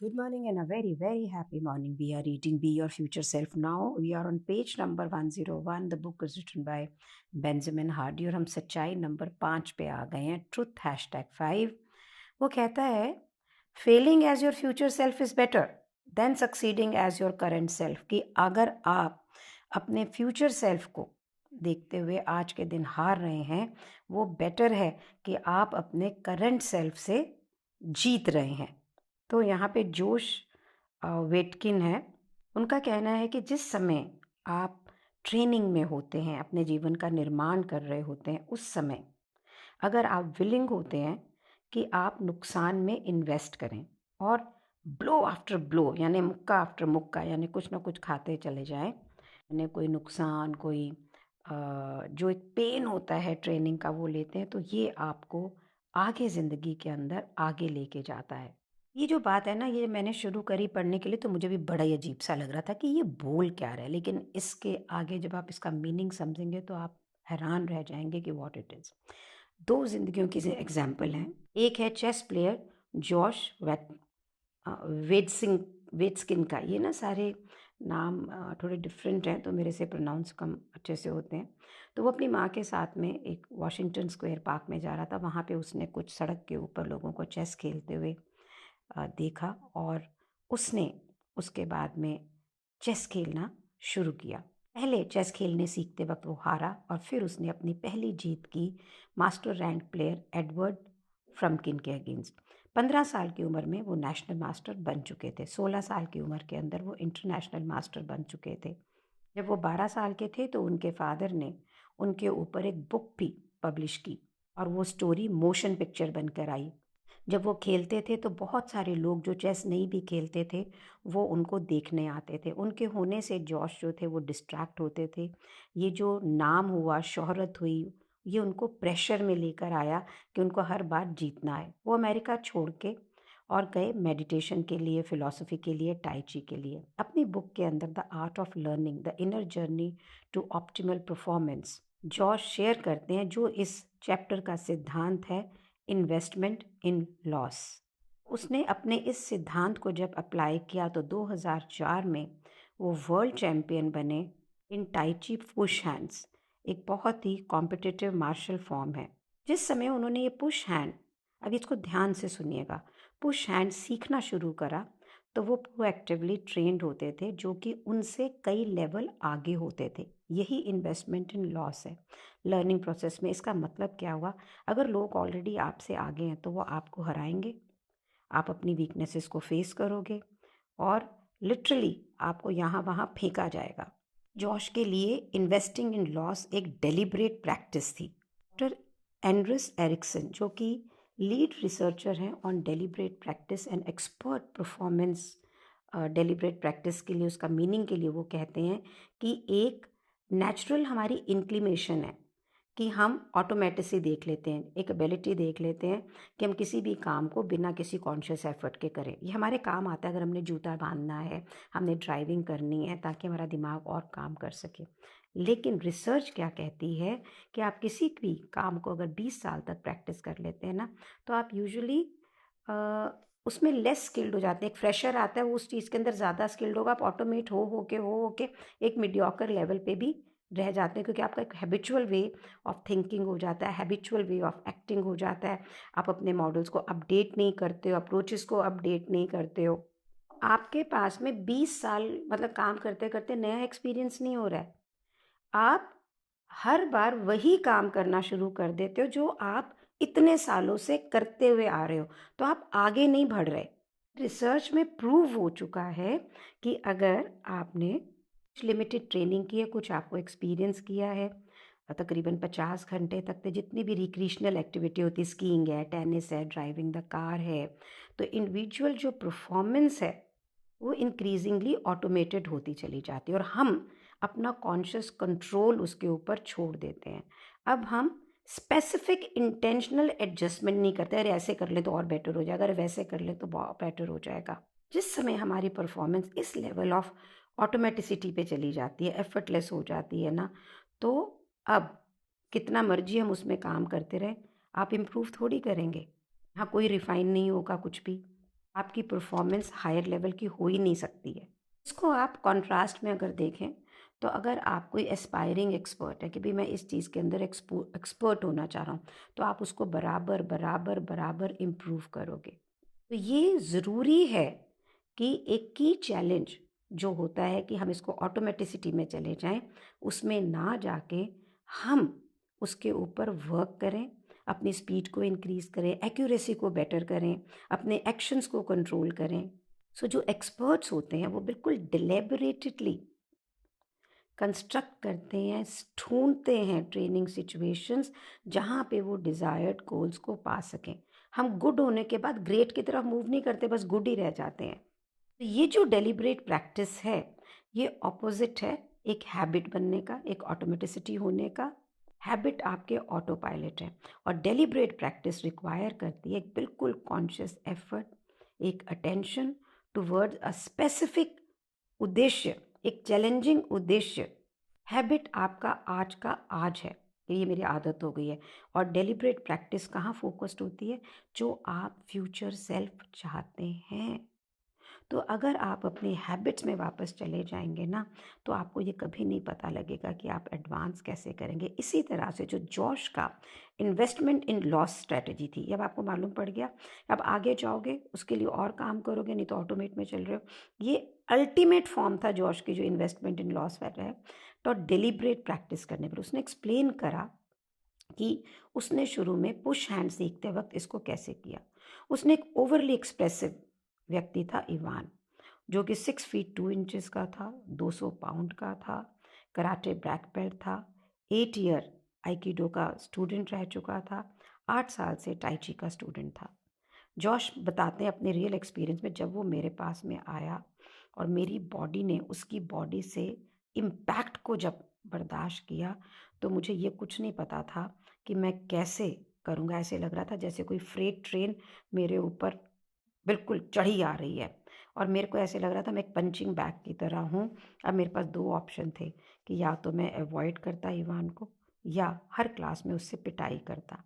Good morning and a very, very happy morning. We are reading Be Your Future Self now. We are on page number 101. The book is written by Benjamin Hardy और हम सच्चाई number 5 पे आ गए हैं. Truth #5. वो कहता है failing as your future self is better than succeeding as your current self. कि अगर आप अपने फ्यूचर सेल्फ को देखते हुए आज के दिन हार रहे हैं, वो बेटर है कि आप अपने करंट सेल्फ से जीत रहे हैं. तो यहाँ पे जोश वेटकिन है. उनका कहना है कि जिस समय आप ट्रेनिंग में होते हैं, अपने जीवन का निर्माण कर रहे होते हैं, उस समय अगर आप विलिंग होते हैं कि आप नुकसान में इन्वेस्ट करें और ब्लो आफ्टर ब्लो यानी मुक्का आफ्टर मुक्का यानी कुछ ना कुछ खाते चले जाएं, यानी कोई नुकसान कोई जो एक पेन होता है ट्रेनिंग का वो लेते हैं, तो ये आपको आगे ज़िंदगी के अंदर आगे लेके जाता है. ये जो बात है ना, ये मैंने शुरू करी पढ़ने के लिए तो मुझे भी बड़ा ही अजीब सा लग रहा था कि ये बोल क्या रहा है, लेकिन इसके आगे जब आप इसका मीनिंग समझेंगे तो आप हैरान रह जाएंगे कि व्हाट इट इज़. दो जिंदगियों की एग्जाम्पल हैं. एक है चेस प्लेयर जॉश वेडसिंग वेड्सकिन का. ये ना सारे नाम थोड़े डिफरेंट हैं तो मेरे से प्रोनाउंस कम अच्छे से होते हैं. तो वो अपनी माँ के साथ में एक वॉशिंगटन स्क्वायर पार्क में जा रहा था. वहाँ पे उसने कुछ सड़क के ऊपर लोगों को चेस खेलते हुए देखा और उसने उसके बाद में चेस खेलना शुरू किया. पहले चेस खेलने सीखते वक्त वो हारा और फिर उसने अपनी पहली जीत की मास्टर रैंक प्लेयर एडवर्ड फ्रम्किन के अगेंस्ट. 15 साल की उम्र में वो नेशनल मास्टर बन चुके थे. 16 साल की उम्र के अंदर वो इंटरनेशनल मास्टर बन चुके थे. जब वो 12 साल के थे तो उनके फादर ने उनके ऊपर एक बुक भी पब्लिश की और वो स्टोरी मोशन पिक्चर बनकर आई. जब वो खेलते थे तो बहुत सारे लोग जो चेस नहीं भी खेलते थे वो उनको देखने आते थे. उनके होने से जॉश जो थे वो डिस्ट्रैक्ट होते थे. ये जो नाम हुआ, शोहरत हुई, ये उनको प्रेशर में लेकर आया कि उनको हर बार जीतना है. वो अमेरिका छोड़ के और गए मेडिटेशन के लिए, फिलॉसफी के लिए, टाई ची के लिए. अपनी बुक के अंदर the art of learning the inner journey to optimal performance Josh share करते हैं जो इस चैप्टर का सिद्धांत है, इन्वेस्टमेंट इन लॉस. उसने अपने इस सिद्धांत को जब अप्लाई किया तो 2004 में वो वर्ल्ड चैम्पियन बने इन टाई ची पुश हैंड्स. एक बहुत ही कॉम्पिटिटिव मार्शल फॉर्म है. जिस समय उन्होंने ये पुश हैंड, अब इसको ध्यान से सुनिएगा, पुश हैंड सीखना शुरू करा तो वो प्रोएक्टिवली ट्रेंड होते थे जो कि उनसे कई लेवल आगे होते थे. यही इन्वेस्टमेंट इन लॉस है लर्निंग प्रोसेस में. इसका मतलब क्या हुआ, अगर लोग ऑलरेडी आपसे आगे हैं तो वो आपको हराएंगे, आप अपनी वीकनेसेस को फेस करोगे और लिटरली आपको यहाँ वहाँ फेंका जाएगा. जॉश के लिए इन्वेस्टिंग इन लॉस एक डेलिब्रेट प्रैक्टिस थी. डॉक्टर एंड्रस एरिक्सन जो कि लीड रिसर्चर हैं on deliberate practice and expert performance deliberate practice के लिए, उसका मीनिंग के लिए वो कहते हैं कि एक नेचुरल हमारी इंक्लिनेशन है कि हम ऑटोमेटिसी देख लेते हैं, एक एबिलिटी देख लेते हैं कि हम किसी भी काम को बिना किसी कॉन्शियस एफर्ट के करें. ये हमारे काम आता है अगर हमने जूता बांधना है, हमने ड्राइविंग करनी है ताकि हमारा दिमाग और काम कर सके. लेकिन रिसर्च क्या कहती है कि आप किसी भी काम को अगर 20 साल तक प्रैक्टिस कर लेते हैं ना, तो आप यूजुअली उसमें लेस स्किल्ड हो जाते हैं. एक फ्रेशर आता है वो उस चीज़ के अंदर ज़्यादा स्किल्ड होगा, आप ऑटोमेट हो के एक मीडियोकर लेवल पे भी रह जाते हैं क्योंकि आपका एक हैबिचुअल वे ऑफ थिंकिंग हो जाता है, हैबिचुअल वे ऑफ एक्टिंग हो जाता है. आप अपने मॉडल्स को अपडेट नहीं करते हो, अप्रोचेस को अपडेट नहीं करते हो. आपके पास में 20 साल मतलब काम करते करते नया एक्सपीरियंस नहीं हो रहा है. आप हर बार वही काम करना शुरू कर देते हो जो आप इतने सालों से करते हुए आ रहे हो, तो आप आगे नहीं बढ़ रहे. रिसर्च में प्रूव हो चुका है कि अगर आपने कुछ लिमिटेड ट्रेनिंग की है, कुछ आपको एक्सपीरियंस किया है, तकरीबन 50 घंटे तक तो जितनी भी रिक्रिएशनल एक्टिविटी होती है, स्कीइंग है, टेनिस है, ड्राइविंग द कार है, तो इंडिविजुअल जो परफॉर्मेंस है वो इंक्रीजिंगली ऑटोमेटेड होती चली जाती है और हम अपना कॉन्शियस कंट्रोल उसके ऊपर छोड़ देते हैं. अब हम स्पेसिफिक इंटेंशनल एडजस्टमेंट नहीं करते, अरे ऐसे कर ले तो और बेटर हो जाएगा, अरे वैसे कर ले तो बेटर हो जाएगा. जिस समय हमारी परफॉर्मेंस इस लेवल ऑफ ऑटोमेटिसिटी पे चली जाती है, एफर्टलेस हो जाती है ना, तो अब कितना मर्जी हम उसमें काम करते रहें, आप इम्प्रूव थोड़ी करेंगे. हाँ, कोई रिफाइन नहीं होगा कुछ भी. आपकी परफॉर्मेंस हायर लेवल की हो ही नहीं सकती है। इसको आप कॉन्ट्रास्ट में अगर देखें, तो अगर आप कोई एस्पायरिंग एक्सपर्ट है कि भाई मैं इस चीज़ के अंदर एक्सपर्ट होना चाह रहा हूँ, तो आप उसको बराबर बराबर बराबर इम्प्रूव करोगे। तो ये ज़रूरी है कि एक की चैलेंज जो होता है कि हम इसको ऑटोमेटिसिटी में चले जाएं, उसमें ना जाके हम उसके ऊपर वर्क करें, अपनी स्पीड को इंक्रीज़ करें, एक्यूरेसी को बेटर करें, अपने एक्शंस को कंट्रोल करें। सो जो एक्सपर्ट्स होते हैं वो बिल्कुल डिलेबरेटेडली कंस्ट्रक्ट करते हैं, ढूंढते हैं ट्रेनिंग सिचुएशंस जहाँ पे वो डिज़ायर्ड गोल्स को पा सकें। हम गुड होने के बाद ग्रेट की तरफ मूव नहीं करते, बस गुड ही रह जाते हैं। तो ये जो डेलिब्रेट प्रैक्टिस है, ये ऑपोजिट है एक हैबिट बनने का, एक ऑटोमेटिसिटी होने का। हैबिट आपके ऑटो पायलट है और डेलिब्रेट प्रैक्टिस रिक्वायर करती है एक बिल्कुल कॉन्शियस एफर्ट, एक अटेंशन टुवर्ड्स अ स्पेसिफिक उद्देश्य, एक चैलेंजिंग उद्देश्य। हैबिट आपका आज का आज है कि ये मेरी आदत हो गई है, और डेलिब्रेट प्रैक्टिस कहाँ फोकस्ड होती है, जो आप फ्यूचर सेल्फ चाहते हैं। तो अगर आप अपनी हैबिट्स में वापस चले जाएंगे ना, तो आपको ये कभी नहीं पता लगेगा कि आप एडवांस कैसे करेंगे। इसी तरह से जो जॉश का इन्वेस्टमेंट इन लॉस स्ट्रेटजी थी, अब आपको मालूम पड़ गया, अब आगे जाओगे उसके लिए और काम करोगे, नहीं तो ऑटोमेट में चल रहे हो। ये अल्टीमेट फॉर्म था जॉश की जो इन्वेस्टमेंट इन लॉस है। तो डिलिब्रेट प्रैक्टिस करने पर उसने एक्सप्लेन करा कि उसने शुरू में पुश हैंड सीखते वक्त इसको कैसे किया। उसने एक ओवरली एक्सप्रेसिव व्यक्ति था इवान, जो कि 6 फीट 2 इंचेस का था, 200 पाउंड का था, कराटे ब्लैक बेल्ट था, 8 ईयर आइकिडो का स्टूडेंट रह चुका था, 8 साल से टाइची का स्टूडेंट था। जॉश बताते हैं अपने रियल एक्सपीरियंस में, जब वो मेरे पास में आया और मेरी बॉडी ने उसकी बॉडी से इम्पैक्ट को जब बर्दाश्त किया, तो मुझे ये कुछ नहीं पता था कि मैं कैसे करूँगा। ऐसे लग रहा था जैसे कोई फ्रेट ट्रेन मेरे ऊपर बिल्कुल चढ़ी आ रही है, और मेरे को ऐसे लग रहा था मैं एक पंचिंग बैग की तरह हूँ। अब मेरे पास दो ऑप्शन थे कि या तो मैं अवॉइड करता इवान को, या हर क्लास में उससे पिटाई करता।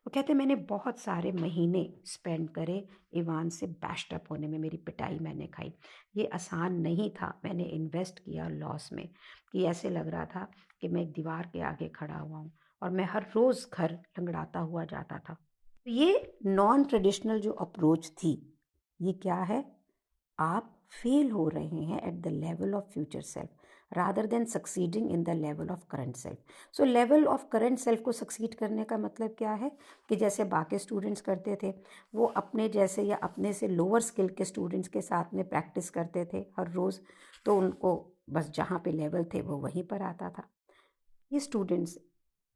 वो कहते मैंने बहुत सारे महीने स्पेंड करे इवान से बैश्ड अप होने में, मेरी पिटाई मैंने खाई। ये आसान नहीं था, मैंने इन्वेस्ट किया लॉस में, कि ऐसे लग रहा था कि मैं एक दीवार के आगे खड़ा हुआ हूँ और मैं हर रोज़ घर लंगड़ाता हुआ जाता था। तो ये नॉन ट्रेडिशनल जो अप्रोच थी, ये क्या है, आप फेल हो रहे हैं at the level of future self rather than succeeding in the level of current self. So level of current self को सक्सीड करने का मतलब क्या है कि जैसे बाकी स्टूडेंट्स करते थे, वो अपने जैसे या अपने से लोअर स्किल के स्टूडेंट्स के साथ में प्रैक्टिस करते थे हर रोज़, तो उनको बस जहाँ पे लेवल थे वो वहीं पर आता था। ये स्टूडेंट्स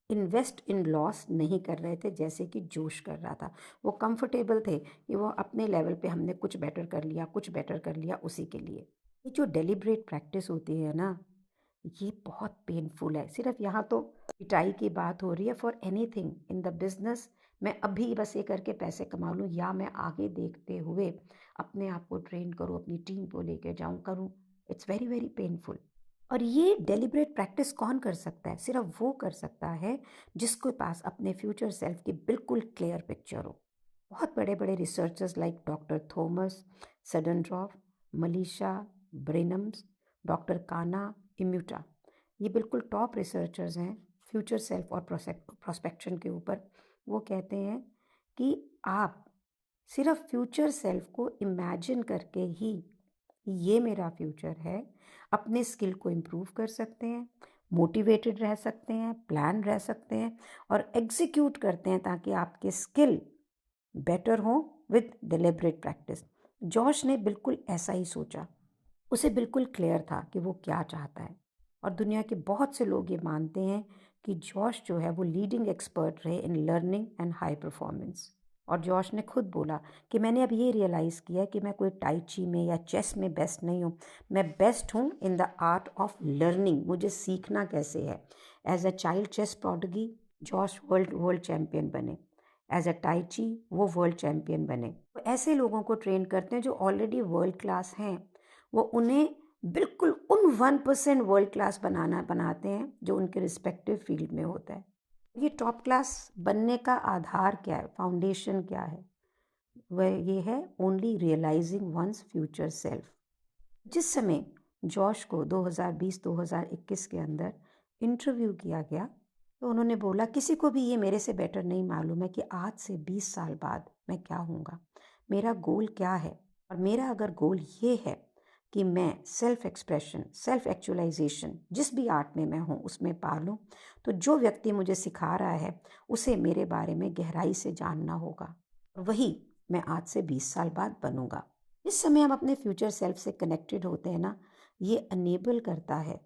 इन्वेस्ट इन लॉस नहीं कर रहे थे जैसे कि जोश कर रहा था। वो कंफर्टेबल थे कि वो अपने लेवल पे हमने कुछ बेटर कर लिया, कुछ बेटर कर लिया उसी के लिए। ये जो डेलिब्रेट प्रैक्टिस होती है ना, ये बहुत पेनफुल है। सिर्फ यहाँ तो पिटाई की बात हो रही है, for anything in the business मैं अभी बस ये करके पैसे कमा लूँ, या मैं आगे देखते हुए अपने आप को ट्रेन करूँ, अपनी टीम को लेकर जाऊँ, करूँ, इट्स वेरी वेरी पेनफुल। और ये डेलिब्रेट प्रैक्टिस कौन कर सकता है, सिर्फ वो कर सकता है जिसके पास अपने फ्यूचर सेल्फ की बिल्कुल क्लियर पिक्चर हो। बहुत बड़े बड़े researchers like doctor Thomas Suddendorf, मलीशा ब्रेनम्स, डॉक्टर काना इम्यूटा, ये बिल्कुल टॉप रिसर्चर्स हैं फ्यूचर सेल्फ और प्रोस्पेक्शन के ऊपर। वो कहते हैं कि आप सिर्फ फ्यूचर सेल्फ को इमेजिन करके ही, ये मेरा फ्यूचर है, अपने स्किल को इम्प्रूव कर सकते हैं, मोटिवेटेड रह सकते हैं, प्लान रह सकते हैं और एग्जीक्यूट करते हैं ताकि आपके स्किल बेटर हो विद डिलिब्रेट प्रैक्टिस। जॉश ने बिल्कुल ऐसा ही सोचा, उसे बिल्कुल क्लियर था कि वो क्या चाहता है। और दुनिया के बहुत से लोग ये मानते हैं कि जॉश जो है वो लीडिंग एक्सपर्ट रहे in learning and high performance. और जॉश ने खुद बोला कि मैंने अब ये रियलाइज़ किया कि मैं कोई टाई ची में या चेस में बेस्ट नहीं हूँ, मैं बेस्ट हूँ in the art of learning, मुझे सीखना कैसे है। As a child chess prodigy Josh world world champion बने, एज अ टाई ची वो वर्ल्ड चैम्पियन बने। तो ऐसे लोगों को ट्रेन करते हैं जो ऑलरेडी वर्ल्ड क्लास हैं, वो उन्हें बिल्कुल उन 1% वर्ल्ड क्लास बनाते हैं जो उनके रिस्पेक्टिव फील्ड में होता है। ये टॉप क्लास बनने का आधार क्या है, फाउंडेशन क्या है, वह ये है only realising one's future self. जिस समय जॉश को 2020-2021 के अंदर इंटरव्यू किया गया तो उन्होंने बोला किसी को भी ये मेरे से बेटर नहीं मालूम है कि आज से 20 साल बाद मैं क्या हूँगा, मेरा गोल क्या है। और मेरा अगर गोल ये है कि मैं सेल्फ एक्सप्रेशन, सेल्फ एक्चुअलाइजेशन जिस भी आर्ट में मैं हूँ उसमें पा लूँ, तो जो व्यक्ति मुझे सिखा रहा है उसे मेरे बारे में गहराई से जानना होगा और वही मैं आज से 20 साल बाद बनूंगा। इस समय हम अपने फ्यूचर सेल्फ से कनेक्टेड होते हैं ना, ये अनेबल करता है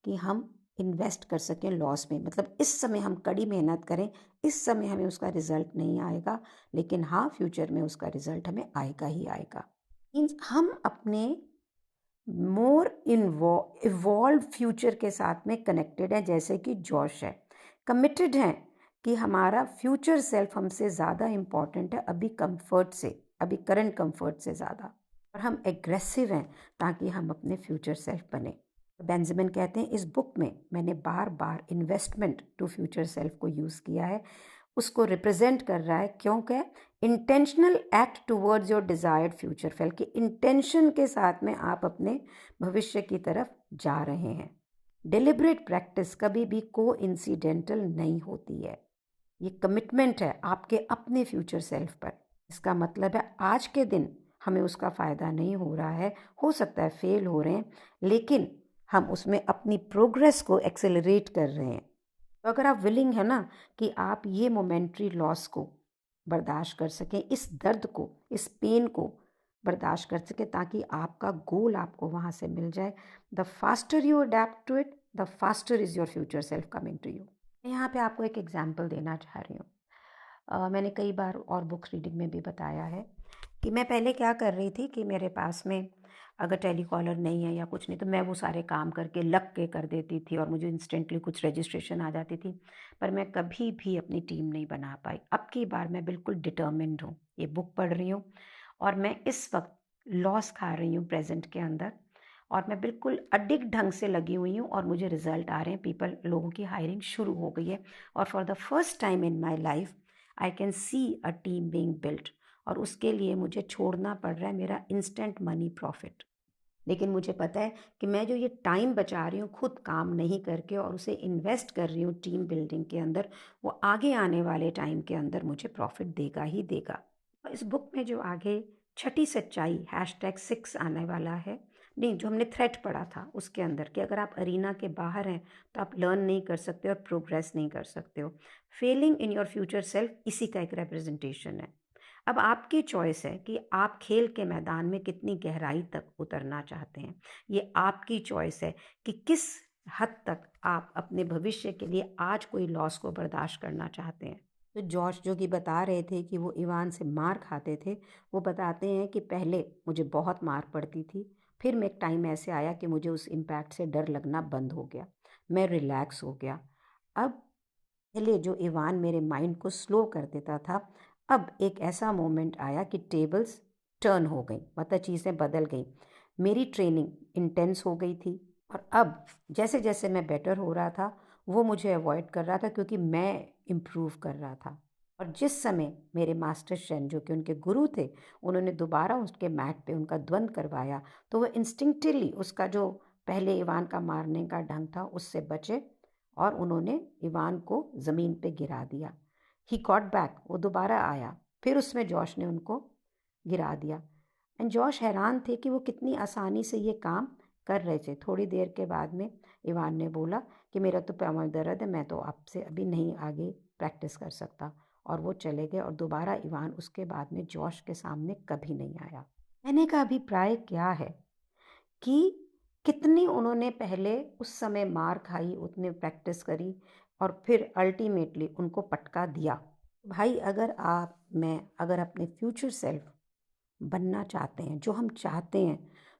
कि हम इन्वेस्ट कर सकें लॉस में। मतलब इस समय हम कड़ी मेहनत करें, इस समय हमें उसका रिजल्ट नहीं आएगा, लेकिन हाँ फ्यूचर में उसका रिजल्ट हमें आएगा ही आएगा। मीन्स हम अपने मोर इवॉल्व फ्यूचर के साथ में कनेक्टेड है, जैसे कि जॉश है, कमिटेड हैं कि हमारा फ्यूचर सेल्फ हमसे ज़्यादा इम्पॉर्टेंट है अभी कंफर्ट से, अभी करंट कंफर्ट से ज़्यादा। और हम एग्रेसिव हैं ताकि हम अपने फ्यूचर सेल्फ बने। बेंजामिन कहते हैं इस बुक में मैंने बार बार इन्वेस्टमेंट टू फ्यूचर सेल्फ को यूज़ किया है, उसको रिप्रेजेंट कर रहा है क्योंकि intentional act towards your desired future fail, कि इंटेंशन के साथ में आप अपने भविष्य की तरफ जा रहे हैं। डिलिब्रेट प्रैक्टिस कभी भी को इंसिडेंटल नहीं होती है, ये कमिटमेंट है आपके अपने फ्यूचर सेल्फ पर। इसका मतलब है आज के दिन हमें उसका फ़ायदा नहीं हो रहा है, हो सकता है फेल हो रहे हैं, लेकिन हम उसमें अपनी प्रोग्रेस को एक्सेलरेट कर रहे हैं। तो अगर आप विलिंग है ना कि आप ये मोमेंट्री लॉस को बर्दाश्त कर सकें, इस दर्द को, इस पेन को बर्दाश्त कर सकें, ताकि आपका गोल आपको वहाँ से मिल जाए, the faster you adapt to it, the faster is your future self coming to you. मैं यहाँ पे आपको एक एग्जाम्पल देना चाह रही हूँ। मैंने कई बार और बुक्स रीडिंग में भी बताया है कि मैं पहले क्या कर रही थी कि मेरे पास में अगर टेलीकॉलर नहीं है या कुछ नहीं तो मैं वो सारे काम करके लग के कर देती थी और मुझे इंस्टेंटली कुछ रजिस्ट्रेशन आ जाती थी, पर मैं कभी भी अपनी टीम नहीं बना पाई। अब की बार मैं बिल्कुल डिटर्मिन्ड हूँ, ये बुक पढ़ रही हूँ और मैं इस वक्त लॉस खा रही हूँ प्रेजेंट के अंदर, और मैं बिल्कुल अडिग ढंग से लगी हुई हूँ और मुझे रिजल्ट आ रहे हैं, लोगों की हायरिंग शुरू हो गई है और for the first time in my life I can see a team being built. और उसके लिए मुझे छोड़ना पड़ रहा है मेरा इंस्टेंट मनी प्रॉफिट, लेकिन मुझे पता है कि मैं जो ये टाइम बचा रही हूँ खुद काम नहीं करके और उसे इन्वेस्ट कर रही हूँ टीम बिल्डिंग के अंदर, वो आगे आने वाले टाइम के अंदर मुझे प्रॉफिट देगा ही देगा। और इस बुक में जो आगे छठी सच्चाई #6 आने वाला है, नहीं जो हमने थ्रेड पढ़ा था उसके अंदर, कि अगर आप अरीना के बाहर हैं तो आप लर्न नहीं कर सकते और प्रोग्रेस नहीं कर सकते हो। Fehling in your future self इसी का एक रिप्रेजेंटेशन है। अब आपकी चॉइस है कि आप खेल के मैदान में कितनी गहराई तक उतरना चाहते हैं। ये आपकी चॉइस है कि किस हद तक आप अपने भविष्य के लिए आज कोई लॉस को बर्दाश्त करना चाहते हैं। तो जॉश जो कि बता रहे थे कि वो इवान से मार खाते थे, वो बताते हैं कि पहले मुझे बहुत मार पड़ती थी, फिर में एक टाइम ऐसे आया कि मुझे उस इम्पैक्ट से डर लगना बंद हो गया, मैं रिलैक्स हो गया। अब पहले जो इवान मेरे माइंड को स्लो कर देता था, अब एक ऐसा मोमेंट आया कि टेबल्स टर्न हो गई, मतलब चीज़ें बदल गई। मेरी ट्रेनिंग इंटेंस हो गई थी और अब जैसे जैसे मैं बेटर हो रहा था वो मुझे अवॉइड कर रहा था क्योंकि मैं इम्प्रूव कर रहा था। और जिस समय मेरे मास्टर शेन जो कि उनके गुरु थे, उन्होंने दोबारा उसके मैट पे उनका द्वंद्व करवाया, तो वो इंस्टिंक्टिवली उसका जो पहले इवान का मारने का ढंग था उससे बचे और उन्होंने इवान को ज़मीन पे गिरा दिया। ही गॉट बैक, वो दोबारा आया, फिर उसमें जॉश ने उनको गिरा दिया। एंड जॉश हैरान थे कि वो कितनी आसानी से ये काम कर रहे थे। थोड़ी देर के बाद में इवान ने बोला कि मेरा तो पैर दर्द है, मैं तो आपसे अभी नहीं आगे प्रैक्टिस कर सकता, और वो चले गए और दोबारा इवान उसके बाद में जॉश के सामने कभी नहीं आया। कहने का अभिप्राय क्या है कि कितनी उन्होंने पहले उस समय मार खाई, उतने प्रैक्टिस करी और फिर अल्टीमेटली उनको पटका दिया। भाई अगर आप मैं अगर अपने फ्यूचर सेल्फ बनना चाहते हैं, जो हम चाहते हैं,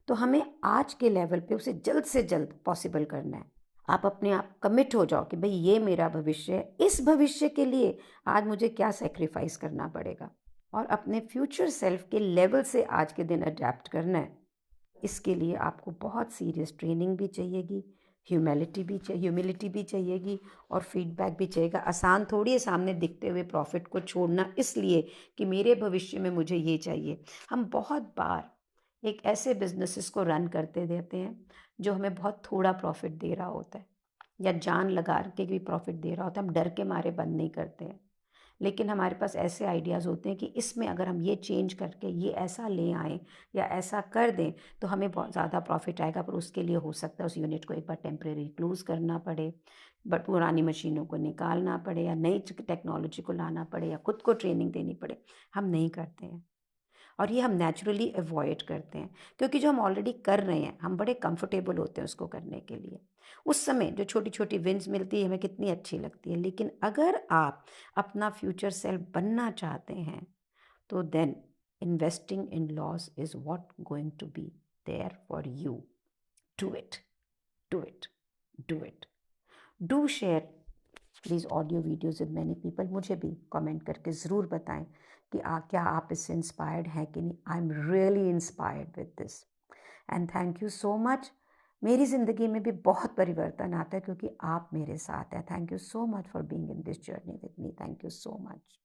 तो हमें आज के लेवल पे उसे जल्द से जल्द पॉसिबल करना है। आप अपने आप कमिट हो जाओ कि भाई ये मेरा भविष्य है, इस भविष्य के लिए आज मुझे क्या सेक्रीफाइस करना पड़ेगा और अपने फ्यूचर सेल्फ के लेवल से आज के दिन अडेप्ट करना है। इसके लिए आपको बहुत सीरियस ट्रेनिंग भी चाहिएगी, ह्यूमिलिटी भी चाहिएगी और फीडबैक भी चाहिएगा। आसान थोड़ी है सामने दिखते हुए प्रॉफिट को छोड़ना, इसलिए कि मेरे भविष्य में मुझे ये चाहिए। हम बहुत बार एक ऐसे बिजनेसेस को रन करते देते हैं जो हमें बहुत थोड़ा प्रॉफिट दे रहा होता है या जान लगा के भी प्रॉफिट दे रहा होता है, हम डर के मारे बंद नहीं करते हैं। लेकिन हमारे पास ऐसे आइडियाज़ होते हैं कि इसमें अगर हम ये चेंज करके ये ऐसा ले आएँ या ऐसा कर दें तो हमें बहुत ज़्यादा प्रॉफिट आएगा, पर उसके लिए हो सकता है उस यूनिट को एक बार टेम्परेरी क्लोज़ करना पड़े, बट पुरानी मशीनों को निकालना पड़े या नई टेक्नोलॉजी को लाना पड़े या खुद को ट्रेनिंग देनी पड़े। हम नहीं करते हैं और ये हम नेचुरली अवॉइड करते हैं, क्योंकि जो हम ऑलरेडी कर रहे हैं हम बड़े कंफर्टेबल होते हैं उसको करने के लिए। उस समय जो छोटी छोटी विन्स मिलती है हमें कितनी अच्छी लगती है, लेकिन अगर आप अपना फ्यूचर सेल्फ बनना चाहते हैं तो then investing in loss is what going to be there for you. Do it, do it, do it. Do share please audio videos with many people. मुझे भी कमेंट करके ज़रूर बताएं कि क्या आप इससे इंस्पायर्ड हैं कि नहीं। I am really inspired with this and thank you so much. मेरी ज़िंदगी में भी बहुत परिवर्तन आता है क्योंकि आप मेरे साथ हैं। Thank you so much for being in this journey with me. Thank you so much.